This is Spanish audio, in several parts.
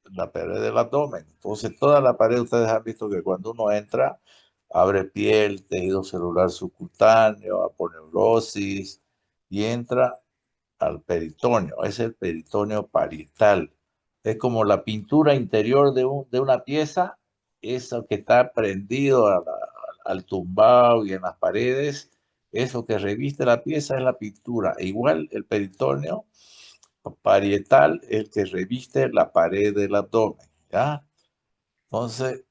la pared del abdomen. Entonces, toda la pared, ustedes han visto que cuando uno entra, abre piel, tejido celular subcutáneo, aponeurosis, y entra al peritoneo. Es el peritoneo parietal. Es como la pintura interior de una pieza, eso que está prendido al tumbado y en las paredes, eso que reviste la pieza es la pintura. E igual el peritoneo parietal, el que reviste la pared del abdomen, ¿ya? Entonces,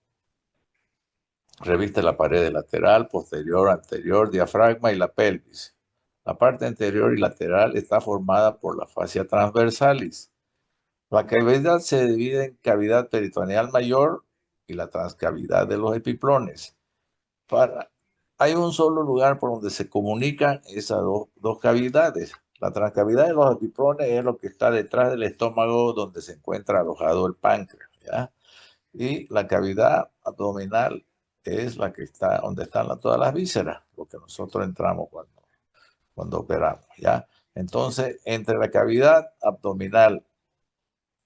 reviste la pared lateral, posterior, anterior, diafragma y la pelvis. La parte anterior y lateral está formada por la fascia transversalis. La cavidad se divide en cavidad peritoneal mayor y la transcavidad de los epiplones. Hay un solo lugar por donde se comunican esas dos cavidades. La transcavidad de los epiplones es lo que está detrás del estómago donde se encuentra alojado el páncreas, ¿ya? Y la cavidad abdominal es la que está donde están todas las vísceras, lo que nosotros entramos cuando operamos, ¿ya? Entonces, entre la cavidad abdominal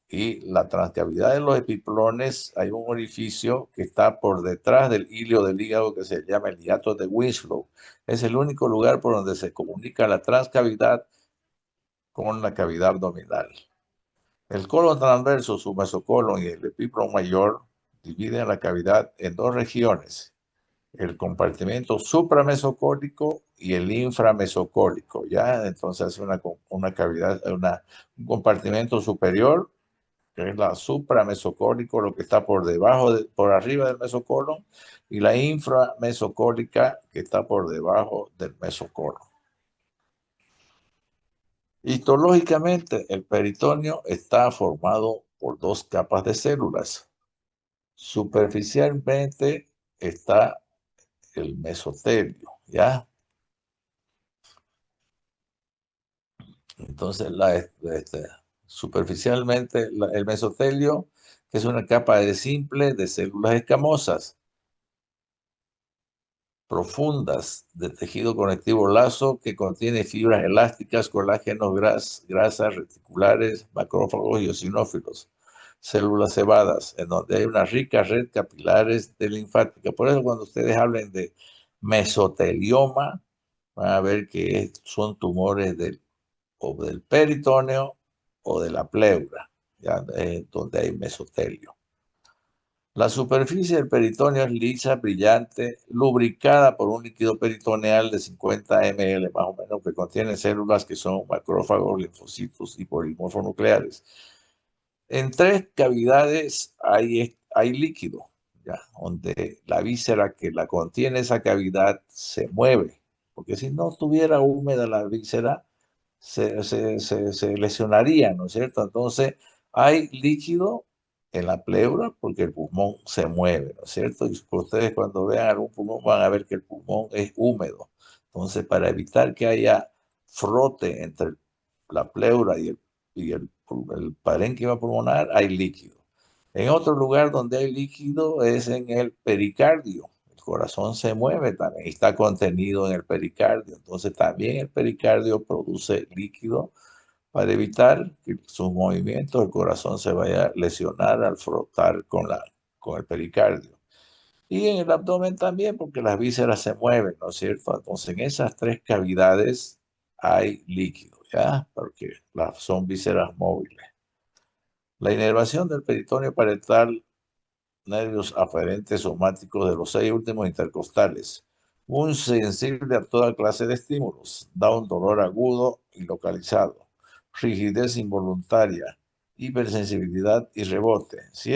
y la transcavidad de los epiplones hay un orificio que está por detrás del hilio del hígado que se llama el hiato de Winslow. Es el único lugar por donde se comunica la transcavidad con la cavidad abdominal. El colon transverso, su mesocolon y el epíplon mayor dividen la cavidad en dos regiones, el compartimento supramesocólico y el inframesocólico. ¿Ya? Entonces hace una cavidad, un compartimento superior, que es la supramesocólico, lo que está por debajo, por arriba del mesocolon, y la inframesocólica, que está por debajo del mesocolon. Histológicamente, el peritoneo está formado por dos capas de células. Superficialmente está el mesotelio, ¿ya? Entonces, superficialmente, el mesotelio, que es una capa simple de células escamosas profundas de tejido conectivo lazo que contiene fibras elásticas, colágenos, grasas reticulares, macrófagos y eosinófilos, células cebadas, en donde hay una rica red capilares de linfática. Por eso cuando ustedes hablen de mesotelioma, van a ver que son tumores o del peritoneo o de la pleura, ya, donde hay mesotelio. La superficie del peritoneo es lisa, brillante, lubricada por un líquido peritoneal de 50 ml más o menos, que contiene células que son macrófagos, linfocitos y polimorfos nucleares. En tres cavidades hay líquido, ¿ya? Donde la víscera que la contiene esa cavidad se mueve, porque si no estuviera húmeda la víscera, se lesionaría, ¿no es cierto? Entonces, hay líquido en la pleura porque el pulmón se mueve, ¿no es cierto? Y ustedes cuando vean algún pulmón van a ver que el pulmón es húmedo. Entonces, para evitar que haya frote entre la pleura y el parénquima pulmonar, hay líquido. En otro lugar donde hay líquido es en el pericardio. El corazón se mueve también, está contenido en el pericardio. Entonces también el pericardio produce líquido para evitar que sus movimientos, el corazón se vaya a lesionar al frotar con el pericardio. Y en el abdomen también, porque las vísceras se mueven, ¿no es cierto? Entonces en esas tres cavidades hay líquido, ¿ya? Porque son vísceras móviles. La inervación del peritoneo parietal, nervios aferentes somáticos de los 6 últimos intercostales, muy sensible a toda clase de estímulos, da un dolor agudo y localizado, rigidez involuntaria, hipersensibilidad y rebote. Sin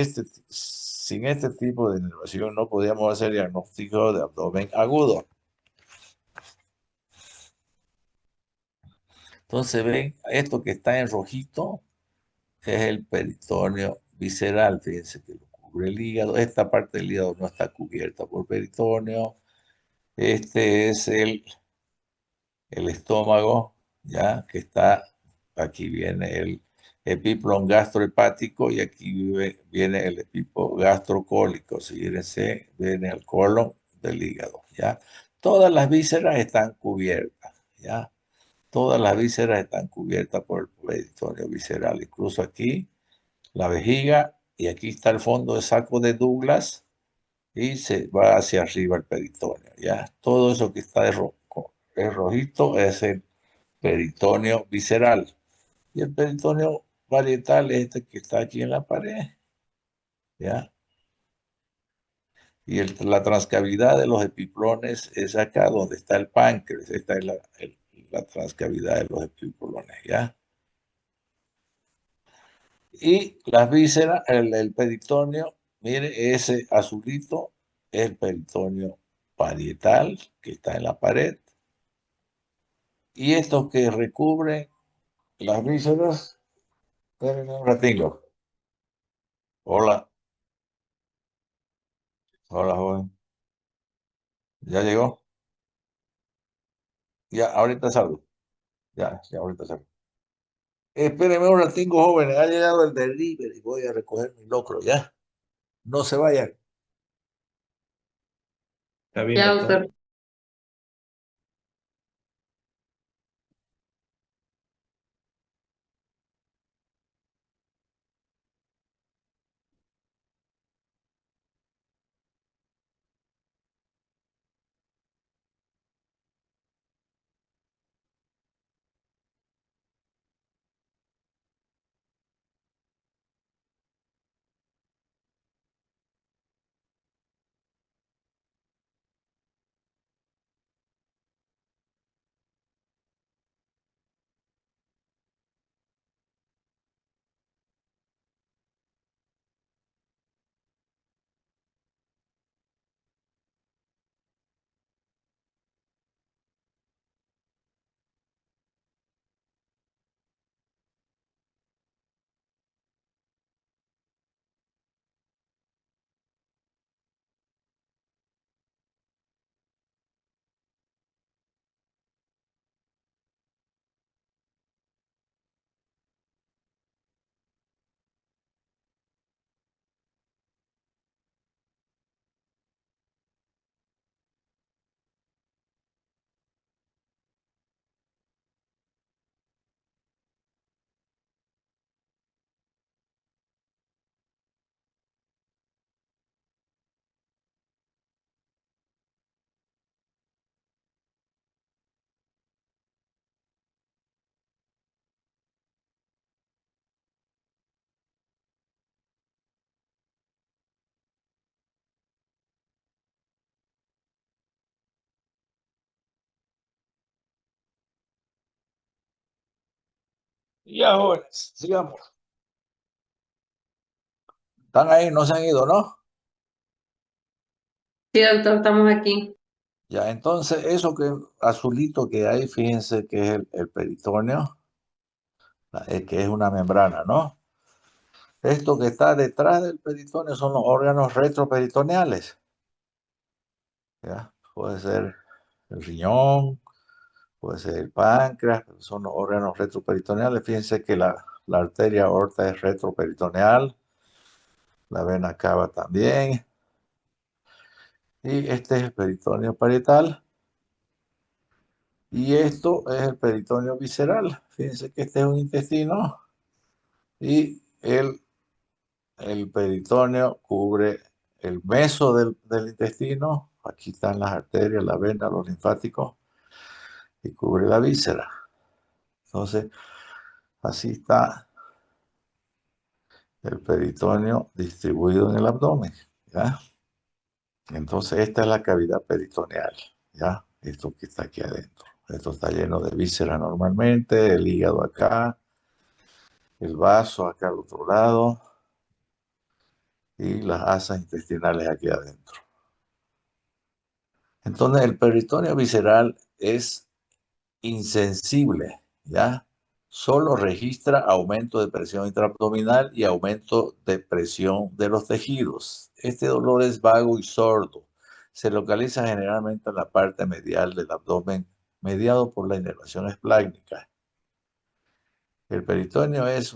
este tipo de inervación no podíamos hacer diagnóstico de abdomen agudo. Entonces ven, esto que está en rojito es el peritoneo visceral, fíjense que lo cubre el hígado. Esta parte del hígado no está cubierta por peritoneo. Este es el estómago, ya que está, aquí viene el epiplon gastrohepático y aquí viene el epiplon gastrocólico. Fíjense, viene el colon del hígado, ya. Todas las vísceras están cubiertas, ya. Todas las vísceras están cubiertas por el peritoneo visceral, incluso aquí la vejiga, y aquí está el fondo de saco de Douglas, y se va hacia arriba el peritoneo. Ya, todo eso que está de rojito es el peritoneo visceral. Y el peritoneo varietal es este que está aquí en la pared. ¿Ya? Y la transcavidad de los epiplones es acá donde está el páncreas. Esta es la transcavidad de los epiplones. ¿Ya? Y las vísceras, el peritoneo, mire, ese azulito es el peritoneo parietal que está en la pared. Y estos que recubren las vísceras, espérenme un ratito. Hola, hola, joven. ¿Ya llegó? Ya, ahorita salgo. Ya, ahorita salgo. Espérenme un ratito, joven. Ha llegado el delivery. Voy a recoger mi locro, ¿ya? No se vayan. Está bien, Ya, doctor. doctor. Ya, jóvenes, sigamos. Están ahí, no se han ido, ¿no? Sí, doctor, estamos aquí. Ya, entonces, eso que azulito que hay, fíjense que es el peritoneo, que es una membrana, ¿no? Esto que está detrás del peritoneo son los órganos retroperitoneales. ¿Ya? Puede ser el riñón, puede ser el páncreas, pero son los órganos retroperitoneales. Fíjense que la arteria aorta es retroperitoneal, la vena cava también, y este es el peritoneo parietal, y esto es el peritoneo visceral. Fíjense que este es un intestino, y el peritoneo cubre el meso del intestino, aquí están las arterias, la vena, los linfáticos, y cubre la víscera. Entonces, así está el peritoneo distribuido en el abdomen, ¿ya? Entonces, esta es la cavidad peritoneal, ¿ya? Esto que está aquí adentro. Esto está lleno de víscera normalmente, el hígado acá, el vaso acá al otro lado y las asas intestinales aquí adentro. Entonces, el peritoneo visceral es insensible, ¿ya? Solo registra aumento de presión intraabdominal y aumento de presión de los tejidos. Este dolor es vago y sordo. Se localiza generalmente en la parte medial del abdomen, mediado por la inervación esplácnica. El peritoneo es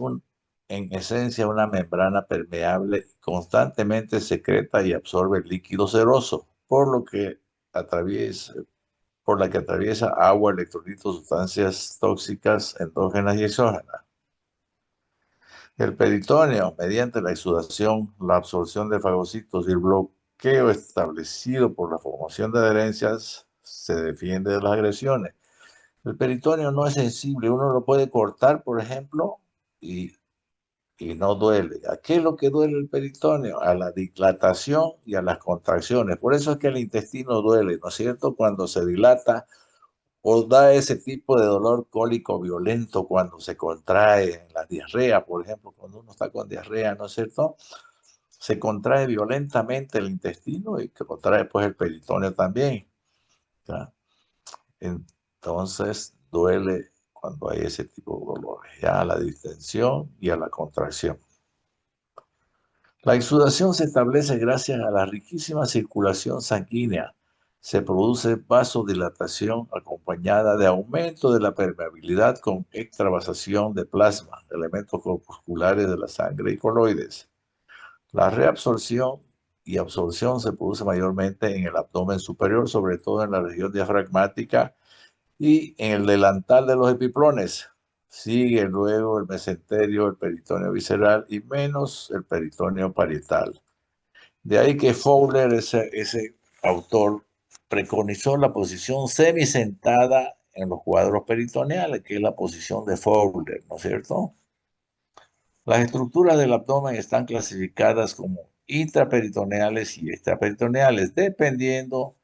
en esencia una membrana permeable, constantemente secreta y absorbe líquido seroso, atraviesa, por la que atraviesa agua, electrolitos, sustancias tóxicas endógenas y exógenas. El peritoneo, mediante la exudación, la absorción de fagocitos y el bloqueo establecido por la formación de adherencias, se defiende de las agresiones. El peritoneo no es sensible, uno lo puede cortar, por ejemplo, y, y no duele. ¿A qué es lo que duele el peritoneo? A la dilatación y a las contracciones. Por eso es que el intestino duele, ¿no es cierto? Cuando se dilata o da ese tipo de dolor cólico violento cuando se contrae en la diarrea, por ejemplo, cuando uno está con diarrea, ¿no es cierto? Se contrae violentamente el intestino y que contrae pues el peritoneo también, ¿ya? Entonces duele cuando hay ese tipo de dolores, ya a la distensión y a la contracción. La exudación se establece gracias a la riquísima circulación sanguínea. Se produce vasodilatación acompañada de aumento de la permeabilidad con extravasación de plasma, elementos corpusculares de la sangre y coloides. La reabsorción y absorción se produce mayormente en el abdomen superior, sobre todo en la región diafragmática y en el delantal de los epiplones. Sigue luego el mesenterio, el peritoneo visceral y menos el peritoneo parietal. De ahí que Fowler, ese autor, preconizó la posición semisentada en los cuadros peritoneales, que es la posición de Fowler, ¿no es cierto? Las estructuras del abdomen están clasificadas como intraperitoneales y extraperitoneales, dependiendo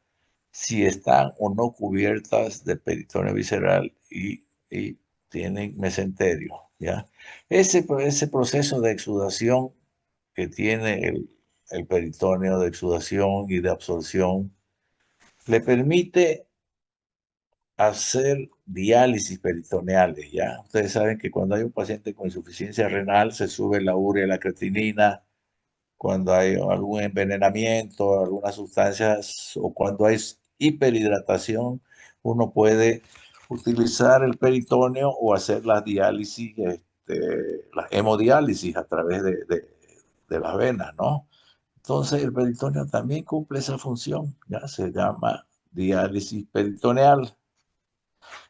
si están o no cubiertas de peritoneo visceral y tienen mesenterio, ¿ya? Ese proceso de exudación que tiene el peritoneo, de exudación y de absorción, le permite hacer diálisis peritoneales, ¿ya? Ustedes saben que cuando hay un paciente con insuficiencia renal se sube la urea y la creatinina, cuando hay algún envenenamiento, algunas sustancias o cuando hay hiperhidratación, uno puede utilizar el peritoneo o hacer la diálisis, la hemodiálisis a través de las venas, ¿no? Entonces el peritoneo también cumple esa función, ya se llama diálisis peritoneal.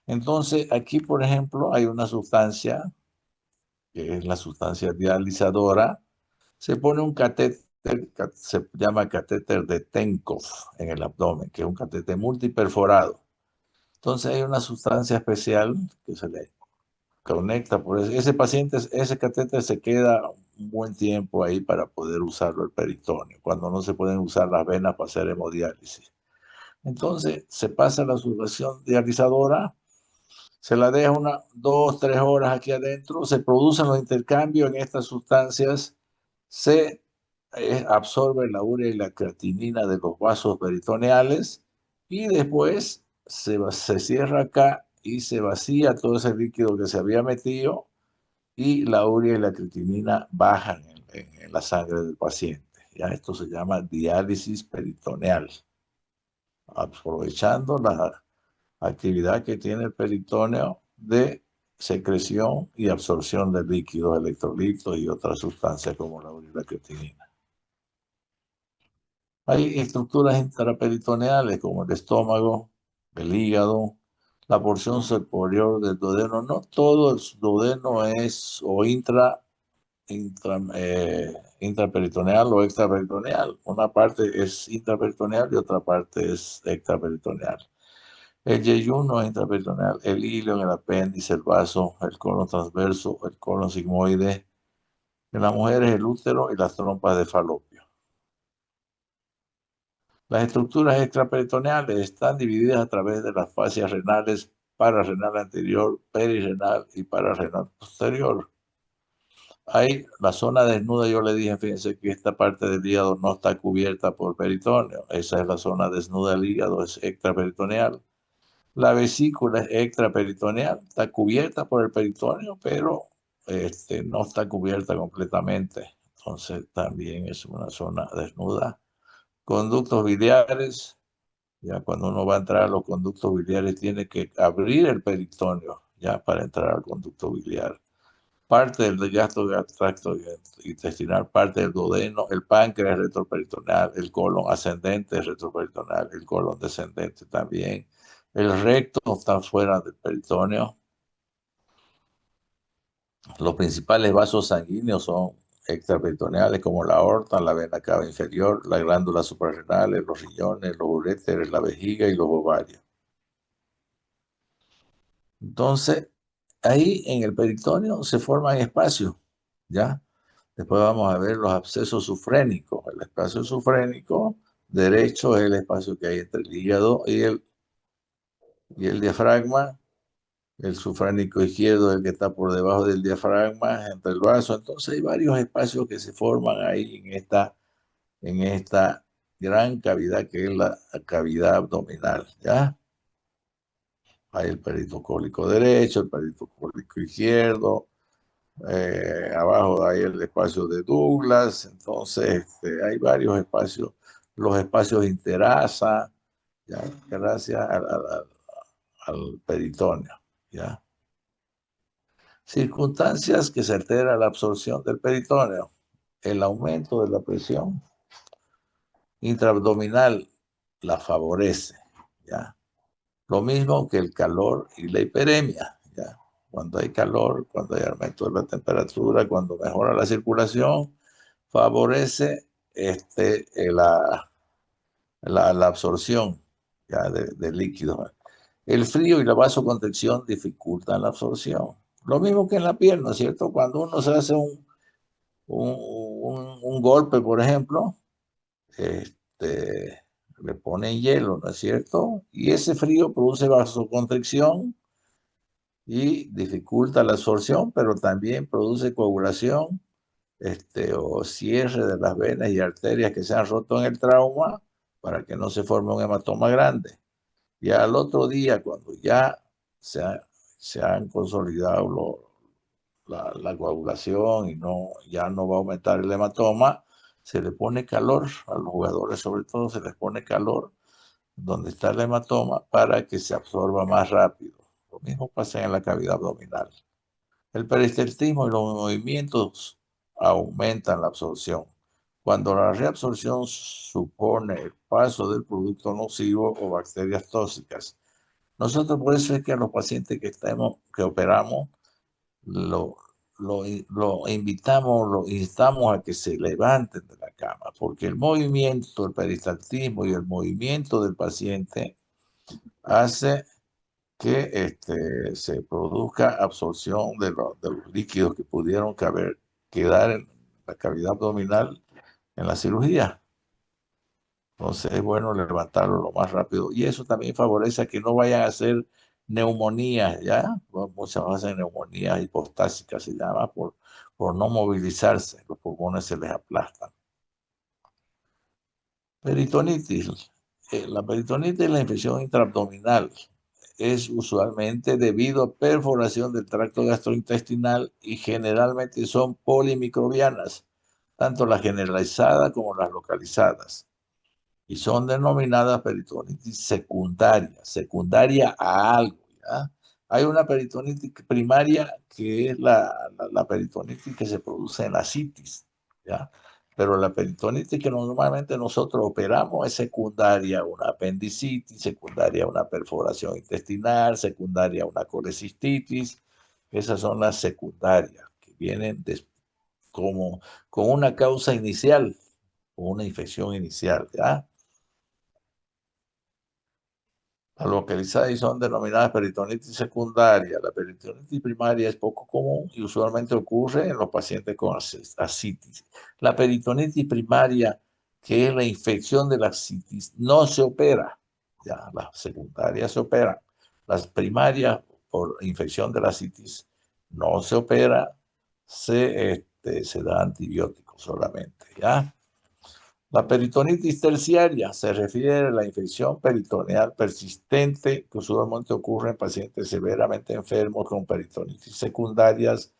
Entonces aquí, por ejemplo, hay una sustancia que es la sustancia dializadora. Se pone un catéter, se llama catéter de Tenkov en el abdomen, que es un catéter multiperforado. Entonces hay una sustancia especial que se le conecta por ese paciente, ese catéter se queda un buen tiempo ahí para poder usarlo el peritoneo, cuando no se pueden usar las venas para hacer hemodiálisis. Entonces se pasa la sudoración dializadora, se la deja 2, 3 horas aquí adentro, se producen los intercambios en estas sustancias, se absorbe la urea y la creatinina de los vasos peritoneales y después se cierra acá y se vacía todo ese líquido que se había metido y la urea y la creatinina bajan en la sangre del paciente. Ya esto se llama diálisis peritoneal, aprovechando la actividad que tiene el peritoneo de secreción y absorción de líquidos, electrolitos y otras sustancias como la urea y la creatinina. Hay estructuras intraperitoneales como el estómago, el hígado, la porción superior del duodeno. No todo el duodeno es o intraperitoneal o extraperitoneal. Una parte es intraperitoneal y otra parte es extraperitoneal. El yeyuno es intraperitoneal, el hilo en el apéndice, el vaso, el colon transverso, el colon sigmoide. En la mujer es el útero y las trompas de falopio. Las estructuras extraperitoneales están divididas a través de las fascias renales, pararrenal anterior, perirrenal y pararrenal posterior. Hay la zona desnuda, yo le dije, fíjense que esta parte del hígado no está cubierta por peritoneo. Esa es la zona desnuda del hígado, es extraperitoneal. La vesícula es extraperitoneal, está cubierta por el peritoneo, pero no está cubierta completamente. Entonces también es una zona desnuda. Conductos biliares, ya cuando uno va a entrar a los conductos biliares tiene que abrir el peritoneo ya para entrar al conducto biliar. Parte del tracto intestinal, parte del duodeno, el páncreas retroperitoneal, el colon ascendente retroperitoneal, el colon descendente también. El recto está fuera del peritoneo. Los principales vasos sanguíneos son extraperitoneales como la aorta, la vena cava inferior, las glándulas suprarrenales, los riñones, los uréteres, la vejiga y los ovarios. Entonces, ahí en el peritoneo se forman espacios, ¿ya? Después vamos a ver los abscesos sufrénicos. El espacio sufrénico derecho es el espacio que hay entre el hígado y el diafragma. El sufránico izquierdo es el que está por debajo del diafragma, entre el vaso. Entonces hay varios espacios que se forman ahí en esta gran cavidad que es la cavidad abdominal, ¿ya? Hay el perito cólico derecho, el perito cólico izquierdo, abajo hay el espacio de Douglas, entonces hay varios espacios, los espacios interasa, ¿ya? Gracias al peritoneo, ¿ya? Circunstancias que se altera la absorción del peritoneo, el aumento de la presión intraabdominal la favorece, ¿ya? Lo mismo que el calor y la hiperemia, ¿ya? Cuando hay calor, cuando hay aumento de la temperatura, cuando mejora la circulación, favorece la absorción, ¿ya? de líquidos. El frío y la vasoconstricción dificultan la absorción. Lo mismo que en la piel, ¿no es cierto? Cuando uno se hace un golpe, por ejemplo, le ponen hielo, ¿no es cierto? Y ese frío produce vasoconstricción y dificulta la absorción, pero también produce coagulación, o cierre de las venas y arterias que se han roto en el trauma para que no se forme un hematoma grande. Y al otro día, cuando ya se, ha- se han consolidado la coagulación y ya no va a aumentar el hematoma, se le pone calor a los jugadores, sobre todo se les pone calor donde está el hematoma para que se absorba más rápido. Lo mismo pasa en la cavidad abdominal. El peristaltismo y los movimientos aumentan la absorción. Cuando la reabsorción supone el paso del producto nocivo o bacterias tóxicas. Nosotros por eso es que a los pacientes que operamos, lo, lo invitamos, lo instamos a que se levanten de la cama, porque el movimiento, el peristaltismo y el movimiento del paciente hace que se produzca absorción de los líquidos que pudieron quedar en la cavidad abdominal en la cirugía. Entonces es bueno levantarlo lo más rápido. Y eso también favorece a que no vayan a hacer neumonías, ¿ya? Muchas veces neumonías hipostásicas se llama por no movilizarse. Los pulmones se les aplastan. Peritonitis. La peritonitis es la infección intraabdominal. Es usualmente debido a perforación del tracto gastrointestinal y generalmente son polimicrobianas, tanto las generalizadas como las localizadas, y son denominadas peritonitis secundaria a algo, ¿ya? Hay una peritonitis primaria que es la peritonitis que se produce en la citis, ¿ya? Pero la peritonitis que normalmente nosotros operamos es secundaria a una apendicitis, secundaria a una perforación intestinal, secundaria a una colecistitis. Esas son las secundarias que vienen como, con una causa inicial, con una infección inicial, ¿ya? Localizadas y son denominadas peritonitis secundaria. La peritonitis primaria es poco común y usualmente ocurre en los pacientes con ascitis. La peritonitis primaria, que es la infección de la ascitis, no se opera. Ya, las secundarias se operan. Las primarias, por infección de la ascitis, no se opera, se da antibióticos solamente. ¿Ya? La peritonitis terciaria se refiere a la infección peritoneal persistente que usualmente ocurre en pacientes severamente enfermos con peritonitis secundarias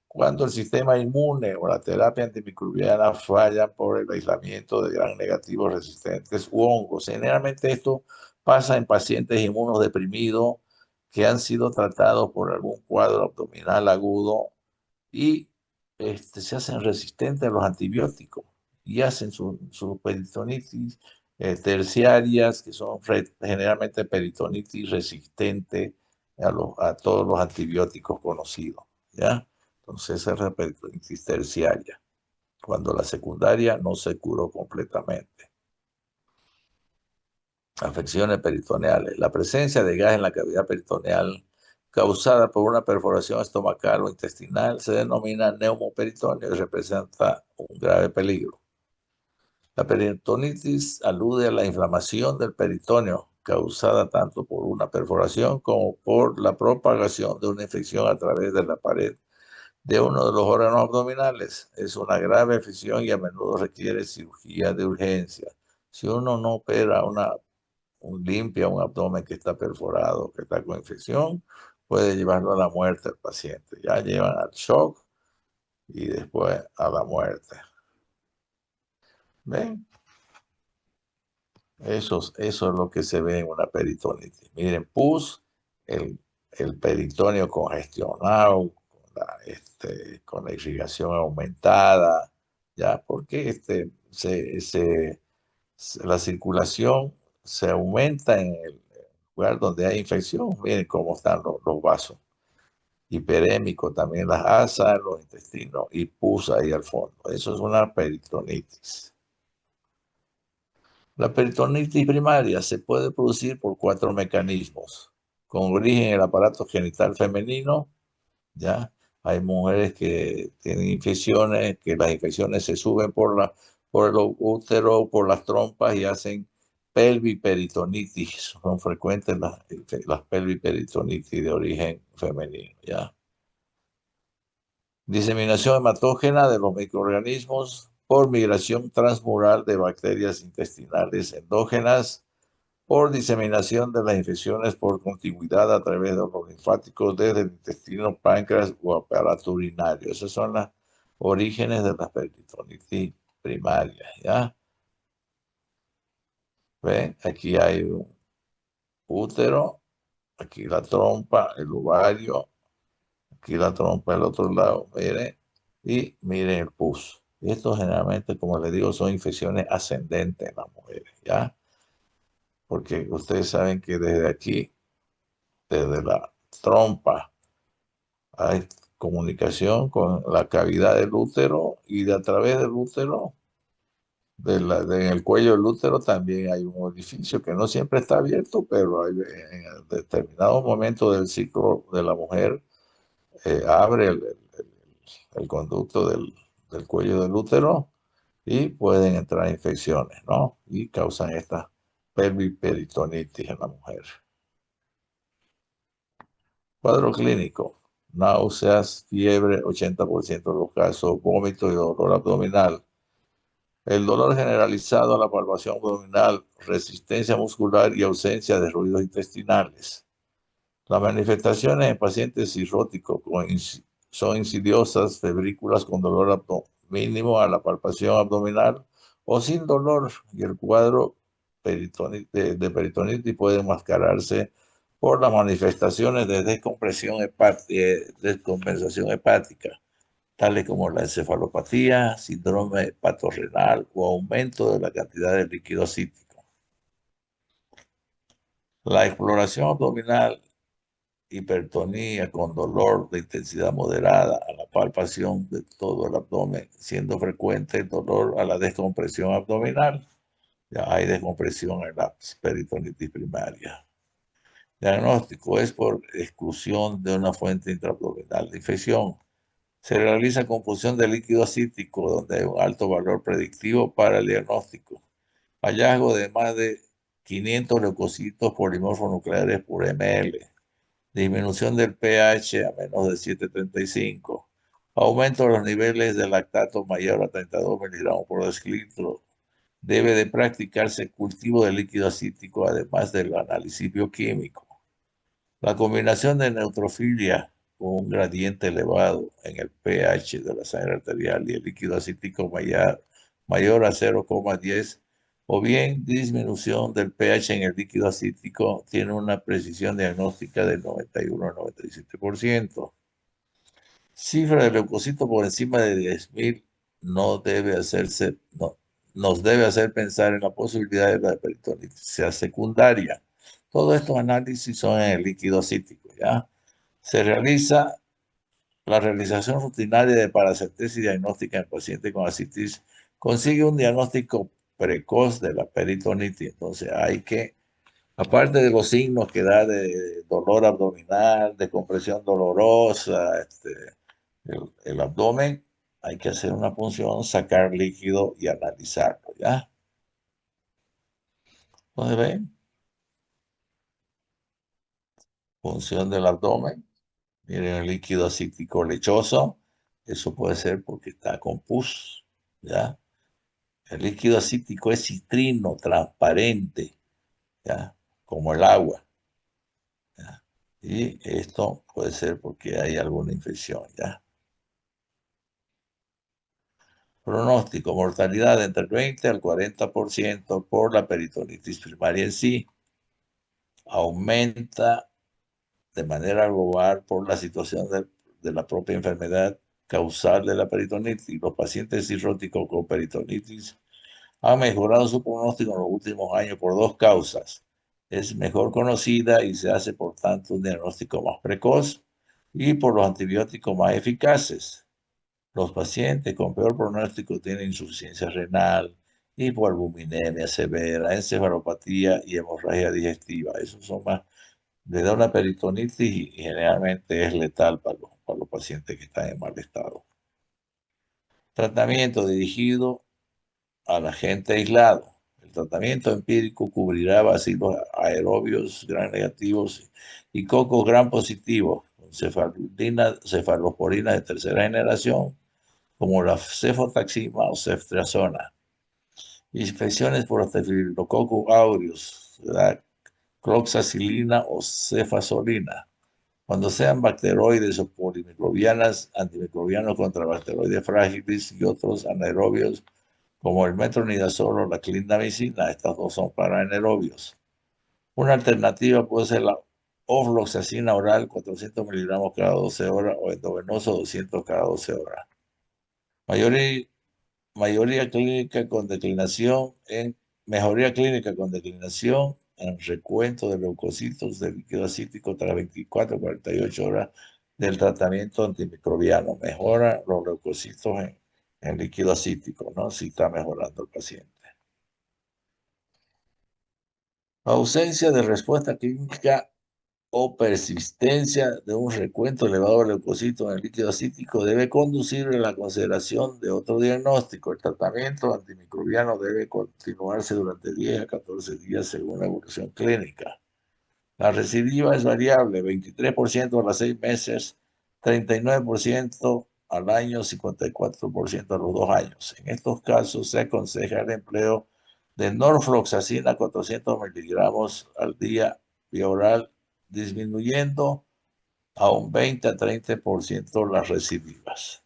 cuando el sistema inmune o la terapia antimicrobiana fallan por el aislamiento de gran negativos resistentes u hongos. Generalmente esto pasa en pacientes inmunodeprimidos que han sido tratados por algún cuadro abdominal agudo y se hacen resistentes a los antibióticos y hacen su peritonitis terciarias, que son generalmente peritonitis resistente a todos los antibióticos conocidos, ¿ya? Entonces esa es la peritonitis terciaria, cuando la secundaria no se curó completamente. Afecciones peritoneales. La presencia de gas en la cavidad peritoneal causada por una perforación estomacal o intestinal se denomina neumoperitoneo y representa un grave peligro. La peritonitis alude a la inflamación del peritoneo causada tanto por una perforación como por la propagación de una infección a través de la pared de uno de los órganos abdominales. Es una grave afección y a menudo requiere cirugía de urgencia. Si uno no opera limpia un abdomen que está perforado, que está con infección, puede llevarlo a la muerte al paciente. Ya llevan al shock y después a la muerte. ¿Ven? Eso es lo que se ve en una peritonitis. Miren, pus, el, el peritoneo congestionado, con la irrigación aumentada, ¿ya? Porque la circulación se aumenta en el lugar donde hay infección. Miren cómo están los vasos. Hiperémico, también las asas, los intestinos y pus ahí al fondo. Eso es una peritonitis. La peritonitis primaria se puede producir por cuatro mecanismos, con origen en el aparato genital femenino, ¿ya? Hay mujeres que tienen infecciones, que las infecciones se suben por el útero, por las trompas y hacen pelviperitonitis. Son frecuentes las pelviperitonitis de origen femenino, ¿ya? Diseminación hematógena de los microorganismos por migración transmural de bacterias intestinales endógenas, por diseminación de las infecciones por continuidad a través de los linfáticos desde el intestino, páncreas o aparato urinario. Esos son los orígenes de la peritonitis primaria, ¿ya? ¿Ven? Aquí hay un útero, aquí la trompa, el ovario, aquí la trompa del otro lado, miren, y miren el pus. Esto generalmente, como les digo, son infecciones ascendentes en las mujeres, ¿ya? Porque ustedes saben que desde aquí, desde la trompa, hay comunicación con la cavidad del útero y de a través del útero, en el cuello del útero también hay un orificio que no siempre está abierto, pero en determinados momentos del ciclo de la mujer abre el conducto del cuello del útero y pueden entrar infecciones, ¿no? Y causan esta pelviperitonitis en la mujer. Cuadro clínico: náuseas, fiebre, 80% de los casos, vómito y dolor abdominal. El dolor generalizado a la palpación abdominal, resistencia muscular y ausencia de ruidos intestinales. Las manifestaciones en pacientes cirróticos son insidiosas, febrículas con dolor mínimo a la palpación abdominal o sin dolor, y el cuadro de peritonitis puede enmascararse por las manifestaciones de descompensación hepática, tales como la encefalopatía, síndrome hepatorrenal o aumento de la cantidad de líquido cítrico. La exploración abdominal, hipertonía con dolor de intensidad moderada a la palpación de todo el abdomen, siendo frecuente el dolor a la descompresión abdominal. Ya hay descompresión en la peritonitis primaria. Diagnóstico: es por exclusión de una fuente intraabdominal de infección. Se realiza composición de líquido acítico, donde hay un alto valor predictivo para el diagnóstico. Hallazgo de más de 500 leucocitos polimorfos nucleares por ml. Disminución del pH a menos de 7,35. Aumento de los niveles de lactato mayor a 32 miligramos por decilitro. Debe de practicarse cultivo de líquido acítico, además del análisis bioquímico. La combinación de neutrofilia con un gradiente elevado en el pH de la sangre arterial y el líquido acítico mayor a 0,10 o bien disminución del pH en el líquido acítico tiene una precisión diagnóstica del 91 al 97%. Cifra de leucocitos por encima de 10.000 nos debe hacer pensar en la posibilidad de la peritonitis sea secundaria. Todos estos análisis son en el líquido acítico, ¿ya? Se realiza La realización rutinaria de paracentesis diagnóstica en pacientes con ascitis consigue un diagnóstico precoz de la peritonitis. Entonces hay que, aparte de los signos que da de dolor abdominal, de compresión dolorosa, el abdomen, hay que hacer una punción, sacar líquido y analizarlo, ¿ya? Entonces, ven, punción del abdomen, miren el líquido acítico lechoso, eso puede ser porque está con pus, ¿ya? El líquido acítico es citrino, transparente, ¿ya? Como el agua, ¿ya? Y esto puede ser porque hay alguna infección, ¿ya? Pronóstico, mortalidad de entre el 20 al 40% por la peritonitis primaria en sí. Aumenta de manera global por la situación de la propia enfermedad causal de la peritonitis. Los pacientes cirróticos con peritonitis han mejorado su pronóstico en los últimos años por dos causas. Es mejor conocida y se hace, por tanto, un diagnóstico más precoz y por los antibióticos más eficaces. Los pacientes con peor pronóstico tienen insuficiencia renal, hipoalbuminemia severa, encefalopatía y hemorragia digestiva. Esos son más, le da una peritonitis y generalmente es letal para los pacientes que están en mal estado. Tratamiento dirigido a la gente aislado. El tratamiento empírico cubrirá bacilos aerobios gram negativos y cocos gram positivos, con cefalosporina de tercera generación, como la cefotaxima o ceftriaxona. Infecciones por Staphylococcus aureus, la cloxacilina o cefazolina. Cuando sean bacteroides o polimicrobianas, antimicrobianos contra bacteroides frágiles y otros anaerobios como el metronidazol o la clindamicina, estas dos son para anaerobios. Una alternativa puede ser la ofloxacina oral, 400 miligramos cada 12 horas, o endovenoso, 200 cada 12 horas. Mayoría, mayoría clínica con declinación en mejoría clínica con declinación en recuento de leucocitos de líquido acítico tras 24 a 48 horas del tratamiento antimicrobiano. Mejora los leucocitos en líquido acítico, ¿no? Si está mejorando el paciente. Ausencia de respuesta clínica o persistencia de un recuento elevado de leucocitos en el líquido acítico debe conducir a la consideración de otro diagnóstico. El tratamiento antimicrobiano debe continuarse durante 10 a 14 días según la evolución clínica. La recidiva es variable, 23% a los 6 meses, 39% al año, 54% a los 2 años. En estos casos se aconseja el empleo de norfloxacina 400 miligramos al día vía oral, disminuyendo a un 20 a 30% las recidivas.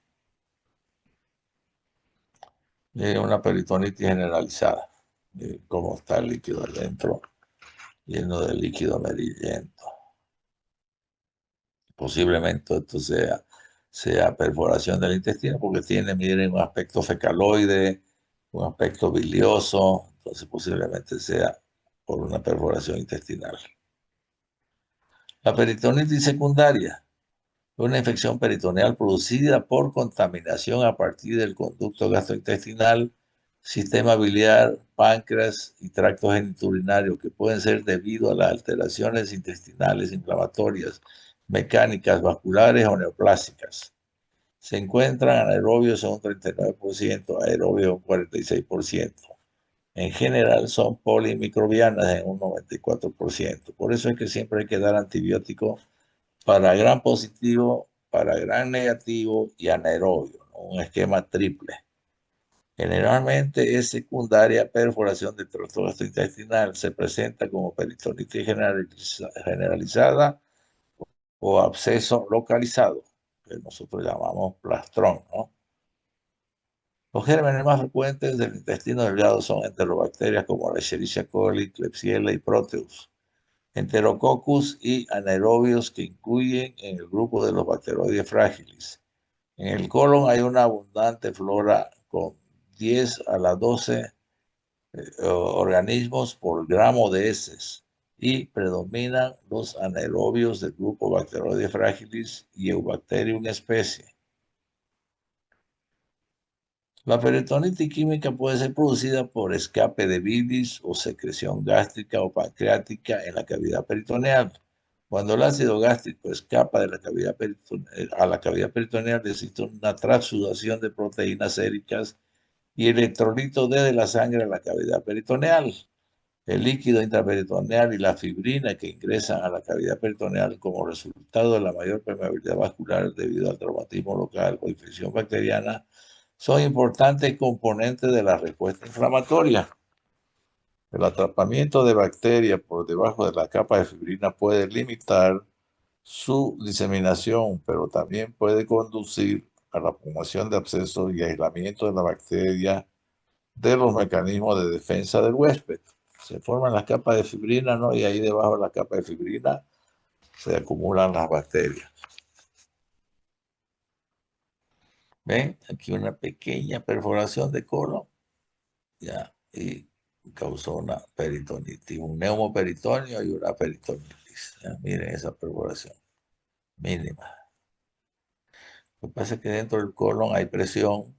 Una peritonitis generalizada, cómo está el líquido adentro, lleno de líquido amarillento. Posiblemente esto sea perforación del intestino porque tiene, miren, un aspecto fecaloide, un aspecto bilioso, entonces posiblemente sea por una perforación intestinal. La peritonitis secundaria es una infección peritoneal producida por contaminación a partir del conducto gastrointestinal, sistema biliar, páncreas y tracto genitourinario, que pueden ser debido a las alteraciones intestinales inflamatorias, mecánicas, vasculares o neoplásicas. Se encuentran anaerobios en un 39%, aerobios en un 46%. En general son polimicrobianas en un 94%. Por eso es que siempre hay que dar antibióticos para gram positivo, para gram negativo y anaerobio, ¿no? Un esquema triple. Generalmente es secundaria perforación del tracto gastrointestinal. Se presenta como peritonitis generalizada o absceso localizado, que nosotros llamamos plastrón, ¿no? Los gérmenes más frecuentes del intestino delgado son enterobacterias como la Escherichia coli, Klebsiella y Proteus, Enterococcus y anaerobios que incluyen en el grupo de los bacteroides frágiles. En el colon hay una abundante flora con 10 a la 12 organismos por gramo de heces. y predominan los anaerobios del grupo Bacteroides fragilis y Eubacterium especie. La peritonitis química puede ser producida por escape de bilis o secreción gástrica o pancreática en la cavidad peritoneal. Cuando el ácido gástrico escapa de la cavidad a la cavidad peritoneal, existe una transsudación de proteínas séricas y electrolitos desde la sangre a la cavidad peritoneal. El líquido intraperitoneal y la fibrina que ingresan a la cavidad peritoneal como resultado de la mayor permeabilidad vascular debido al traumatismo local o infección bacteriana son importantes componentes de la respuesta inflamatoria. El atrapamiento de bacterias por debajo de la capa de fibrina puede limitar su diseminación, pero también puede conducir a la formación de abscesos y aislamiento de la bacteria de los mecanismos de defensa del huésped. Se forman las capas de fibrina, ¿no? Y ahí debajo de la capa de fibrina se acumulan las bacterias. ¿Ven? Aquí una pequeña perforación de colon, ya, y causó una peritonitis, un neumoperitoneo y una peritonitis. ¿Ya? Miren esa perforación mínima. Lo que pasa es que dentro del colon hay presión,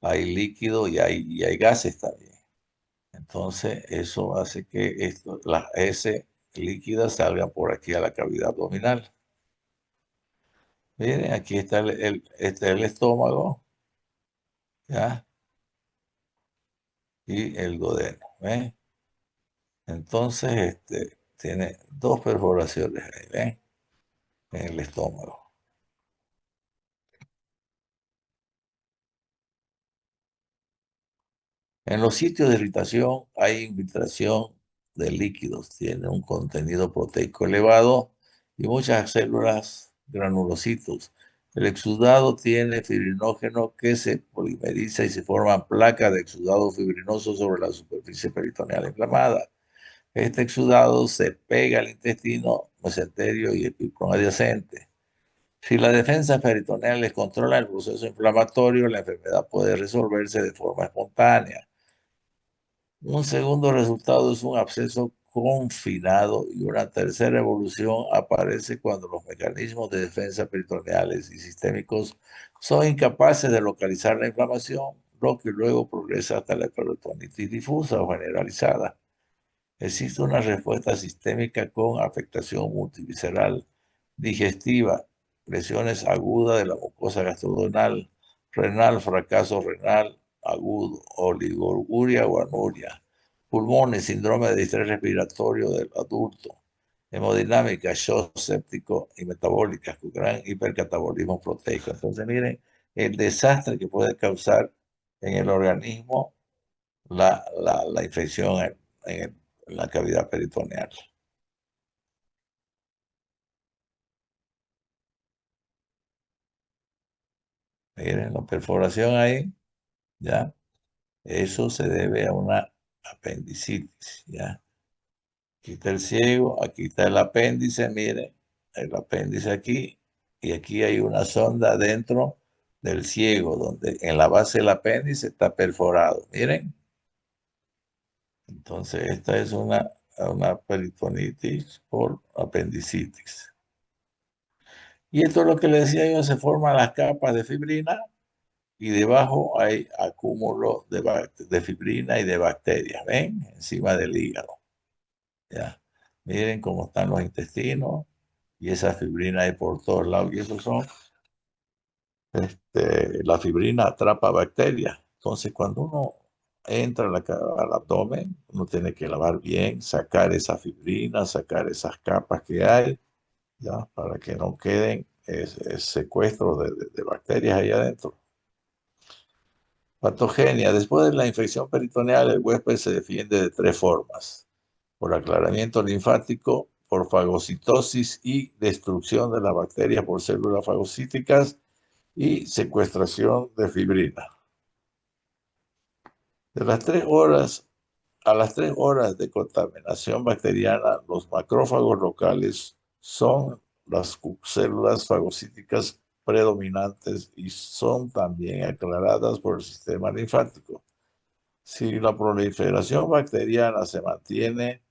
hay líquido y hay gases también. Entonces, eso hace que las heces líquidas salgan por aquí a la cavidad abdominal. Miren, aquí está el estómago, ¿ya? Y el duodeno, ¿ven? Entonces, tiene dos perforaciones ahí, ¿ven? En el estómago. En los sitios de irritación hay infiltración de líquidos, tiene un contenido proteico elevado y muchas células granulocitos. El exudado tiene fibrinógeno que se polimeriza y se forman placas de exudado fibrinoso sobre la superficie peritoneal inflamada. Este exudado se pega al intestino, mesenterio y epicón adyacente. Si las defensas peritoneales controlan el proceso inflamatorio, la enfermedad puede resolverse de forma espontánea. Un segundo resultado es un absceso confinado y una tercera evolución aparece cuando los mecanismos de defensa peritoneales y sistémicos son incapaces de localizar la inflamación, lo que luego progresa hasta la peritonitis difusa o generalizada. Existe una respuesta sistémica con afectación multivisceral, digestiva, lesiones agudas de la mucosa gastroduodenal, renal, fracaso renal agudo, oligoruria o anuria, pulmones, síndrome de distrés respiratorio del adulto, hemodinámica, shock séptico y metabólicas con gran hipercatabolismo proteico. Entonces, miren el desastre que puede causar en el organismo la infección en la cavidad peritoneal. Miren la perforación ahí, ¿ya? Eso se debe a una apendicitis, ¿ya? Aquí está el ciego, aquí está el apéndice, miren, el apéndice aquí, y aquí hay una sonda dentro del ciego, donde en la base del apéndice está perforado, miren. Entonces, esta es una peritonitis por apendicitis. Y esto es lo que le decía yo, se forman las capas de fibrina y debajo hay acúmulo de fibrina y de bacterias, ¿ven? Encima del hígado, ¿ya? Miren cómo están los intestinos y esa fibrina hay por todos lados. Y eso son, la fibrina atrapa bacterias. Entonces, cuando uno entra al abdomen, uno tiene que lavar bien, sacar esa fibrina, sacar esas capas que hay, ¿ya? Para que no queden secuestros de bacterias ahí adentro. Patogenia. Después de la infección peritoneal, el huésped se defiende de tres formas: por aclaramiento linfático, por fagocitosis y destrucción de las bacterias por células fagocíticas y secuestración de fibrina. De las 3 horas a las 3 horas de contaminación bacteriana, los macrófagos locales son las células fagocíticas predominantes y son también aclaradas por el sistema linfático. Si la proliferación bacteriana se mantiene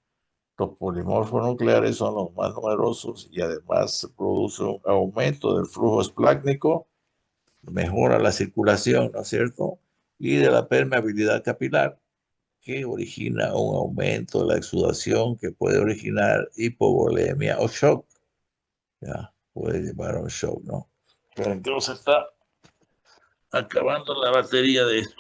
Los polimorfos nucleares son los más numerosos y además se produce un aumento del flujo esplácnico, mejora la circulación, ¿no es cierto? Y de la permeabilidad capilar, que origina un aumento de la exudación que puede originar hipovolemia o shock. Ya, puede llevar a un shock, ¿no? Pero entonces está acabando la batería de esto.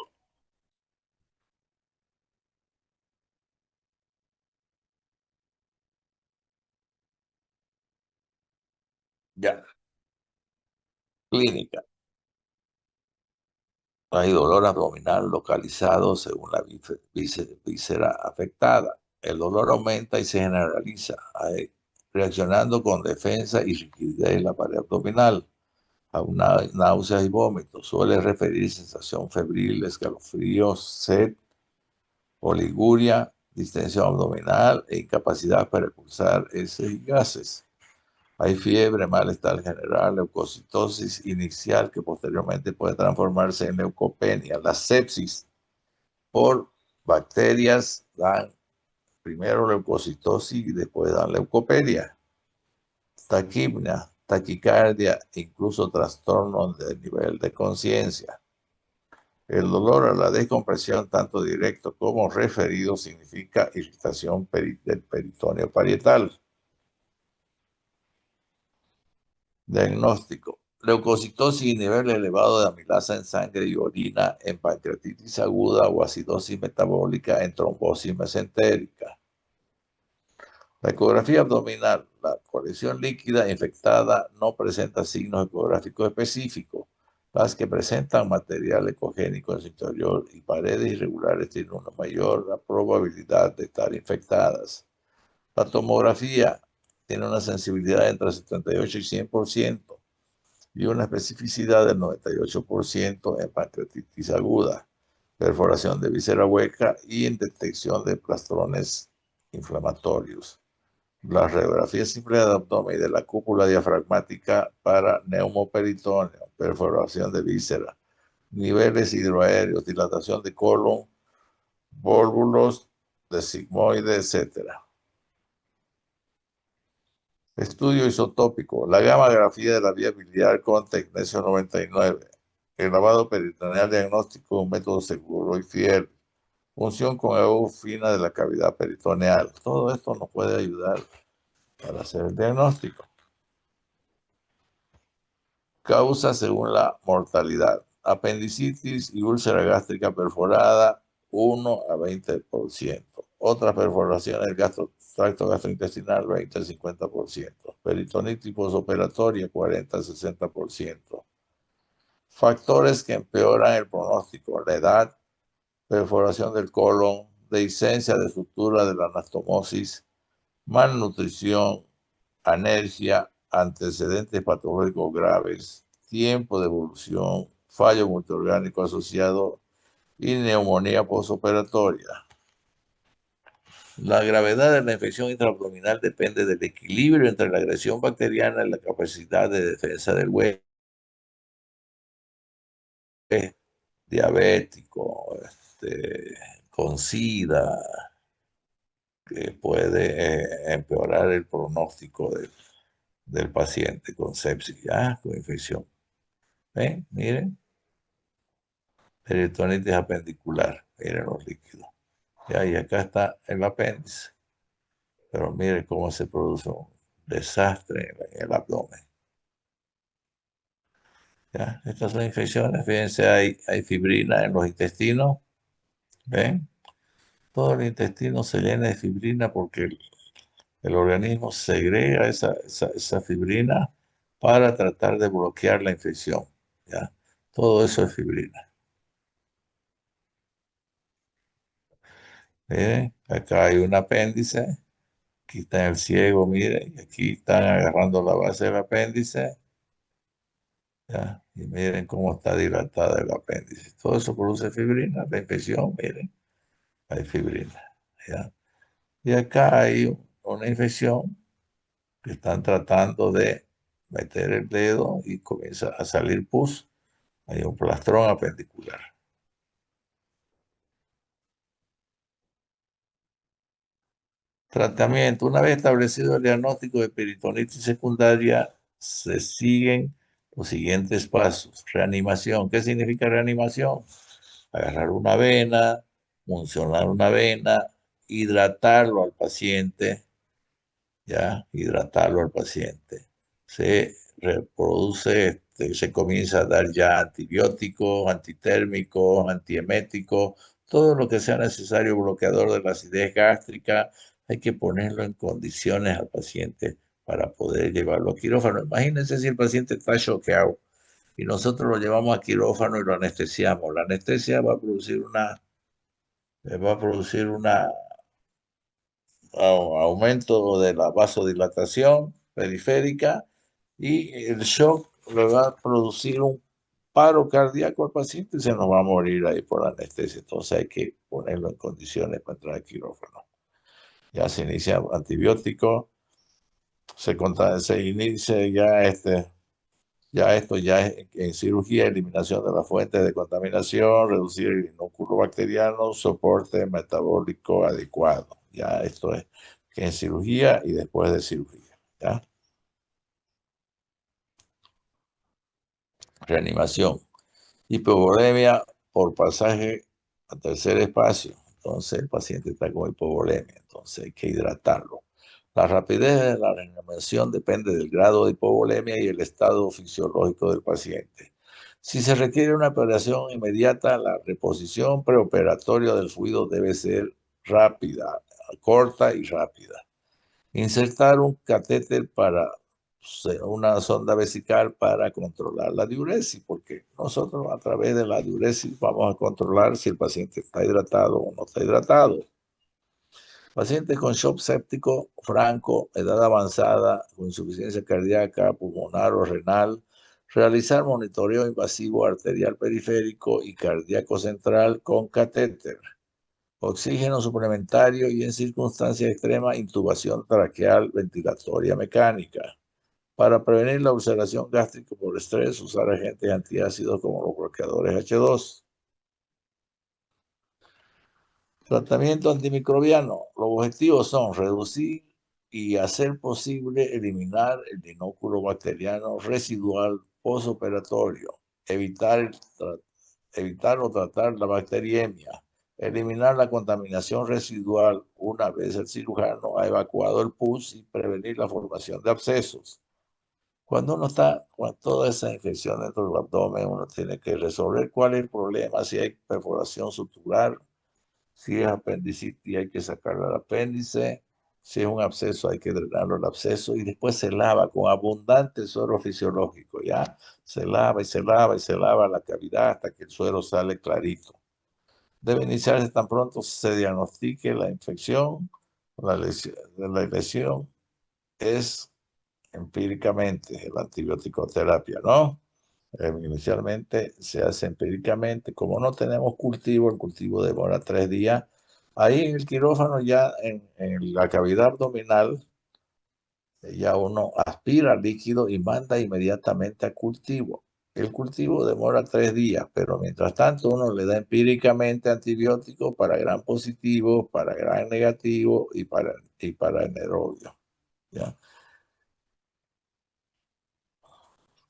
Ya, clínica. Hay dolor abdominal localizado según la víscera afectada. El dolor aumenta y se generaliza, reaccionando con defensa y rigidez en la pared abdominal, a náuseas y vómitos. Suele referir sensación febril, escalofríos, sed, oliguria, distensión abdominal e incapacidad para expulsar heces y gases. Hay fiebre, malestar general, leucocitosis inicial que posteriormente puede transformarse en leucopenia. La sepsis por bacterias dan primero leucocitosis y después dan leucopenia. Taquipnea, taquicardia, incluso trastornos del nivel de conciencia. El dolor a la descompresión, tanto directo como referido, significa irritación del peritoneo parietal. Diagnóstico: leucocitosis y nivel elevado de amilasa en sangre y orina en pancreatitis aguda o acidosis metabólica en trombosis mesentérica. La ecografía abdominal: la colección líquida infectada no presenta signos ecográficos específicos. Las que presentan material ecogénico en su interior y paredes irregulares tienen una mayor probabilidad de estar infectadas. La tomografía tiene una sensibilidad entre 78 y 100% y una especificidad del 98% en pancreatitis aguda, perforación de víscera hueca y en detección de plastrones inflamatorios. La radiografía simple de abdomen y de la cúpula diafragmática para neumoperitoneo, perforación de víscera, niveles hidroaéreos, dilatación de colon, válvulos de sigmoide, etc. Estudio isotópico: la gammagrafía de la vía biliar con tecnesio 99. El lavado peritoneal diagnóstico es un método seguro y fiel. Función con EU fina de la cavidad peritoneal. Todo esto nos puede ayudar para hacer el diagnóstico. Causa según la mortalidad: apendicitis y úlcera gástrica perforada, 1 a 20%. Otras perforaciones del tracto gastrointestinal, 20 a 50%. Peritonitis posoperatoria, 40 a 60%. Factores que empeoran el pronóstico: la edad, perforación del colon, dehiscencia de estructura de la anastomosis, malnutrición, anergia, antecedentes patológicos graves, tiempo de evolución, fallo multiorgánico asociado y neumonía postoperatoria. La gravedad de la infección intraabdominal depende del equilibrio entre la agresión bacteriana y la capacidad de defensa del huésped diabético, con SIDA, que puede empeorar el pronóstico del paciente con sepsis, ¿ya? Con infección. ¿Ven? Miren, peritonitis apendicular, miren los líquidos. Ya, y acá está el apéndice, pero miren cómo se produce un desastre en el abdomen. ¿Ya? Estas son infecciones, fíjense, hay fibrina en los intestinos, ¿ven? Todo el intestino se llena de fibrina porque el organismo segrega esa fibrina para tratar de bloquear la infección, ¿ya? Todo eso es fibrina. Miren, acá hay un apéndice, aquí está el ciego, miren, y aquí están agarrando la base del apéndice, ¿ya? Y miren cómo está dilatada el apéndice. Todo eso produce fibrina, la infección, miren, hay fibrina, ¿ya? Y acá hay una infección que están tratando de meter el dedo y comienza a salir pus. Hay un plastrón apendicular. Tratamiento. Una vez establecido el diagnóstico de peritonitis secundaria, se siguen los siguientes pasos. Reanimación. ¿Qué significa reanimación? Agarrar una vena, funcionar una vena, hidratarlo al paciente, ya, hidratarlo al paciente. Se reproduce, se comienza a dar ya antibióticos, antitérmicos, antieméticos, todo lo que sea necesario, bloqueador de la acidez gástrica, hay que ponerlo en condiciones al paciente para poder llevarlo a quirófano. Imagínense si el paciente está choqueado y nosotros lo llevamos a quirófano y lo anestesiamos. La anestesia va a producir una aumento de la vasodilatación periférica y el shock le va a producir un paro cardíaco al paciente y se nos va a morir ahí por la anestesia. Entonces hay que ponerlo en condiciones para entrar al quirófano. Ya se inicia antibiótico, se inicia ya esto ya es en cirugía, eliminación de las fuentes de contaminación, reducir el inóculo bacteriano, soporte metabólico adecuado. Ya esto es que en cirugía y después de cirugía. ¿Ya? Reanimación. Hipovolemia por pasaje a tercer espacio. Entonces el paciente está con hipovolemia, entonces hay que hidratarlo. La rapidez de la reanimación depende del grado de hipovolemia y el estado fisiológico del paciente. Si se requiere una operación inmediata, la reposición preoperatoria del fluido debe ser rápida, corta y rápida. Insertar un catéter para una sonda vesical para controlar la diuresis, porque nosotros a través de la diuresis vamos a controlar si el paciente está hidratado o no está hidratado. Pacientes con shock séptico franco, edad avanzada, con insuficiencia cardíaca, pulmonar o renal, realizar monitoreo invasivo arterial periférico y cardíaco central con catéter, oxígeno suplementario y en circunstancias extremas, intubación traqueal ventilatoria mecánica. Para prevenir la ulceración gástrica por estrés, usar agentes antiácidos como los bloqueadores H2. Tratamiento antimicrobiano. Los objetivos son reducir y hacer posible eliminar el inóculo bacteriano residual postoperatorio, evitar o tratar la bacteriemia, eliminar la contaminación residual una vez el cirujano ha evacuado el pus y prevenir la formación de abscesos. Cuando uno está con toda esa infección dentro del abdomen, uno tiene que resolver cuál es el problema, si hay perforación sutural, si es apendicitis hay que sacarle el apéndice, si es un absceso hay que drenarlo el absceso y después se lava con abundante suero fisiológico, ¿ya? Se lava y se lava y se lava la cavidad hasta que el suero sale clarito. Debe iniciarse tan pronto se diagnostique la infección, la lesión es empíricamente la antibiótico terapia, ¿no? Inicialmente se hace empíricamente. Como no tenemos cultivo, el cultivo demora 3 días. Ahí en el quirófano, ya en la cavidad abdominal, ya uno aspira líquido y manda inmediatamente a cultivo. El cultivo demora 3 días, pero mientras tanto uno le da empíricamente antibióticos para gran positivo, para gran negativo y para anaerobio. ¿Ya?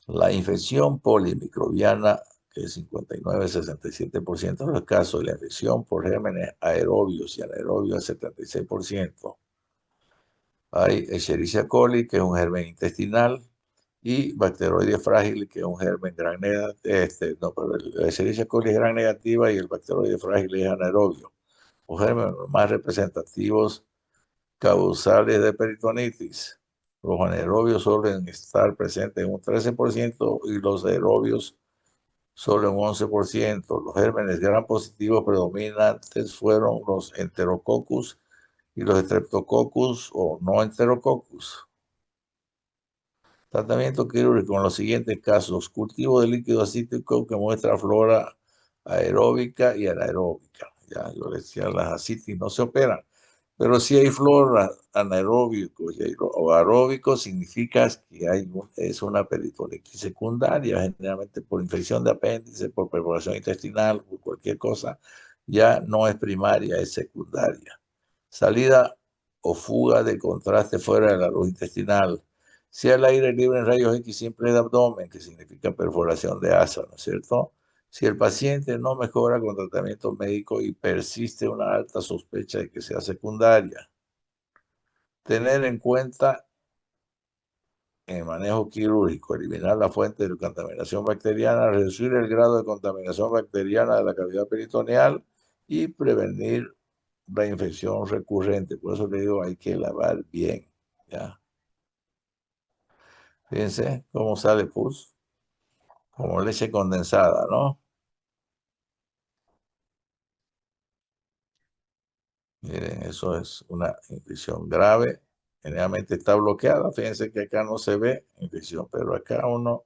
La infección polimicrobiana, que es 59-67% de los casos, y la infección por gérmenes aerobios y anaerobios, el 76%. Hay Escherichia coli, que es un germen intestinal, y Bacteroides frágil, que es un germen gran negativo. No, pero la Escherichia coli es gran negativa y el Bacteroides frágil es anaerobio. Los gérmenes más representativos causales de peritonitis. Los anaerobios suelen estar presentes en un 13% y los aerobios solo en un 11%. Los gérmenes gram positivos predominantes fueron los Enterococcus y los Streptococcus o no Enterococcus. Tratamiento quirúrgico en los siguientes casos: cultivo de líquido acítico que muestra flora aeróbica y anaeróbica. Ya yo les decía, las ascitis no se operan, pero si hay flora anaeróbicos o aeróbicos, significa que es una peritonitis secundaria, generalmente por infección de apéndice, por perforación intestinal, por cualquier cosa. Ya no es primaria, es secundaria. Salida o fuga de contraste fuera de la luz intestinal. Si el aire libre en rayos X simple de abdomen, que significa perforación de asa, ¿no es cierto? Si el paciente no mejora con tratamiento médico y persiste una alta sospecha de que sea secundaria. Tener en cuenta en el manejo quirúrgico, eliminar la fuente de contaminación bacteriana, reducir el grado de contaminación bacteriana de la cavidad peritoneal y prevenir la infección recurrente. Por eso le digo, hay que lavar bien, ¿ya? Fíjense cómo sale pus, como leche condensada, ¿no? Miren, eso es una infección grave. Generalmente está bloqueada. Fíjense que acá no se ve infección, pero acá uno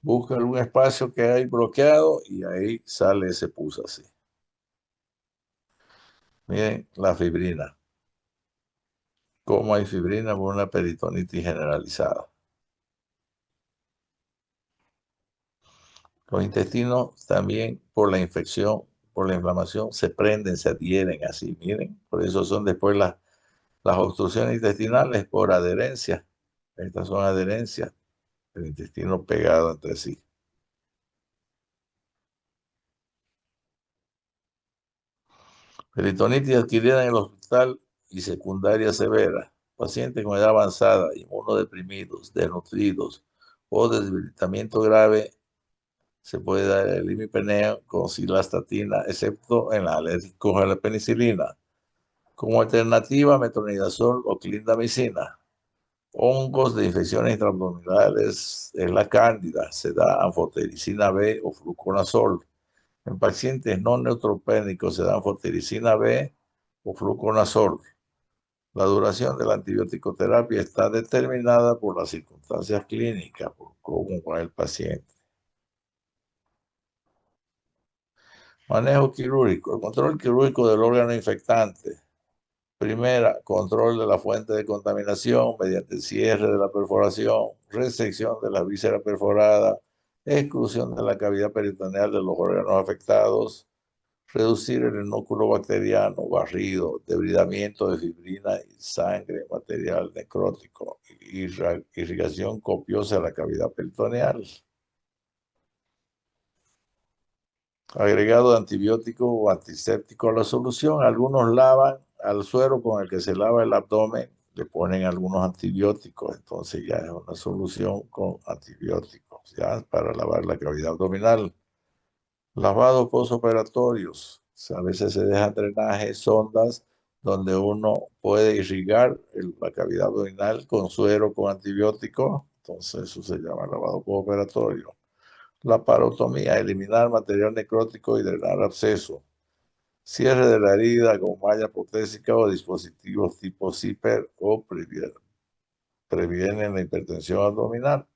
busca algún espacio que hay bloqueado y ahí sale ese pus así. Miren, la fibrina. ¿Cómo hay fibrina por una peritonitis generalizada? Los intestinos también por la infección, por la inflamación, se prenden, se adhieren así, miren. Por eso son después las obstrucciones intestinales por adherencia. Estas son adherencias, el intestino pegado entre sí. Peritonitis adquirida en el hospital y secundaria severa. Pacientes con edad avanzada, inmunodeprimidos, desnutridos o de debilitamiento grave, se puede dar el imipenem con cilastatina, excepto en los alérgicos a la penicilina. Como alternativa, metronidazol o clindamicina. Hongos de infecciones intraabdominales es la cándida, se da anfotericina B o fluconazol. En pacientes no neutropénicos se da anfotericina B o fluconazol. La duración de la antibiótico-terapia está determinada por las circunstancias clínicas, por cómo va el paciente. Manejo quirúrgico. El control quirúrgico del órgano infectante. Primera, control de la fuente de contaminación mediante cierre de la perforación, resección de la víscera perforada, exclusión de la cavidad peritoneal de los órganos afectados, reducir el inóculo bacteriano, barrido, debridamiento de fibrina y sangre, material necrótico, irrigación copiosa de la cavidad peritoneal. Agregado de antibiótico o antiséptico a la solución. Algunos lavan al suero con el que se lava el abdomen, le ponen algunos antibióticos, entonces ya es una solución con antibióticos, ya para lavar la cavidad abdominal. Lavados postoperatorios. A veces se dejan drenajes, sondas, donde uno puede irrigar la cavidad abdominal con suero, con antibióticos. Entonces eso se llama lavado postoperatorio. La parotomía, eliminar material necrótico y drenar absceso. Cierre de la herida con malla protésica o dispositivos tipo zipper o previenen la hipertensión abdominal.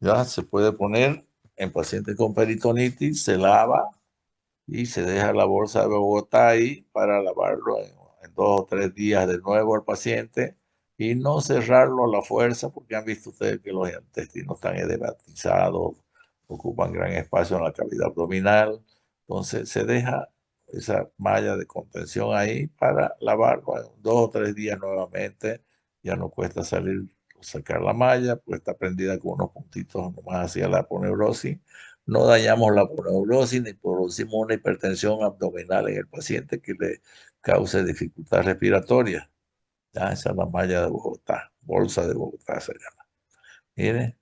Ya se puede poner en pacientes con peritonitis, se lava y se deja la bolsa de Bogotá ahí para lavarlo en 2 o 3 días de nuevo al paciente y no cerrarlo a la fuerza porque han visto ustedes que los intestinos están edematizados, ocupan gran espacio en la cavidad abdominal. Entonces se deja esa malla de contención ahí para lavarlo en 2 o 3 días nuevamente. Ya no cuesta salir, sacar la malla, pues está prendida con unos puntitos nomás hacia la aponeurosis. No dañamos la aponeurosis ni producimos una hipertensión abdominal en el paciente que le cause dificultad respiratoria. Ya, esa es la malla de Bogotá, bolsa de Bogotá se llama. Mire,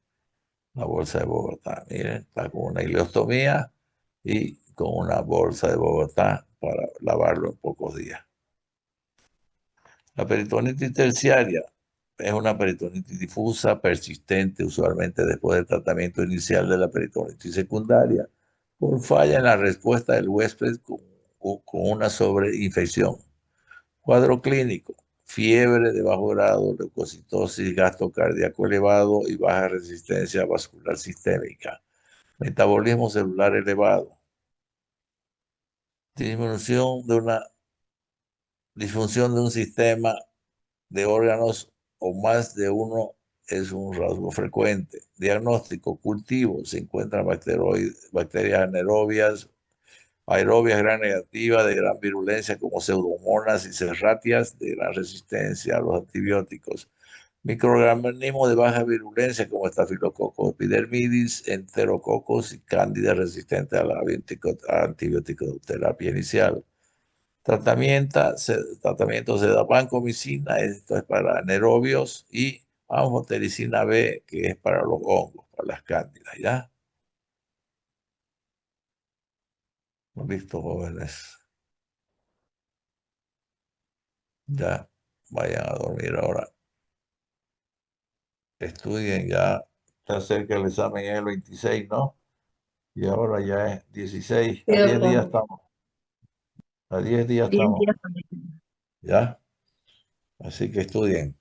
la bolsa de Bogotá, mire, está con una ileostomía y con una bolsa de Bogotá para lavarlo en pocos días. La peritonitis terciaria es una peritonitis difusa, persistente, usualmente después del tratamiento inicial de la peritonitis secundaria, por falla en la respuesta del huésped con una sobreinfección. Cuadro clínico: fiebre de bajo grado, leucocitosis, gasto cardíaco elevado y baja resistencia vascular sistémica. Metabolismo celular elevado. Disminución de una disfunción de un sistema de órganos o más de uno es un rasgo frecuente. Diagnóstico: cultivo. Se encuentran bacterias anaerobias aerobias gran negativa, de gran virulencia, como pseudomonas y serratias, de gran resistencia a los antibióticos. Microorganismos de baja virulencia, como Staphylococcus epidermidis, enterococos y cándida resistentes a la antibioticoterapia inicial. Tratamiento se da vancomicina, esto es para anaerobios, y anfotericina B, que es para los hongos, para las cándidas, ¿ya? Listo, jóvenes. Ya vayan a dormir ahora. Estudien, ya está cerca el examen, es el 26, ¿no? Y ahora ya es 16. A 10 días Cierto. estamos. A 10 días 10 estamos. días también. ¿Ya? Así que estudien.